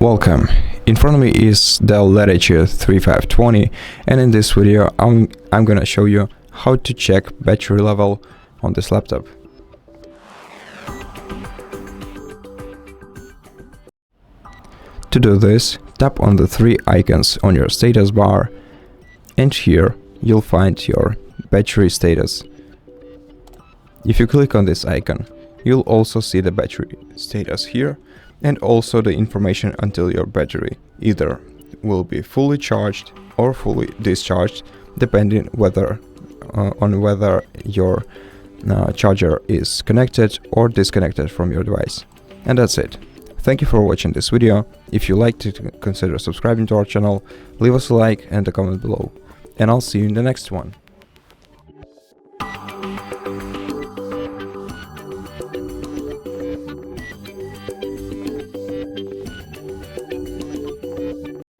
Welcome. In front of me is DELL Latitude 3520, and in this video I'm gonna show you how to check battery level on this laptop. To do this, tap on the three icons on your status bar, and here you'll find your battery status. If you click on this icon, you'll also see the battery status here, and also the information until your battery either will be fully charged or fully discharged, depending on whether your charger is connected or disconnected from your device. And that's it. Thank you for watching this video. If you liked it, consider subscribing to our channel, leave us a like and a comment below, and I'll see you in the next one.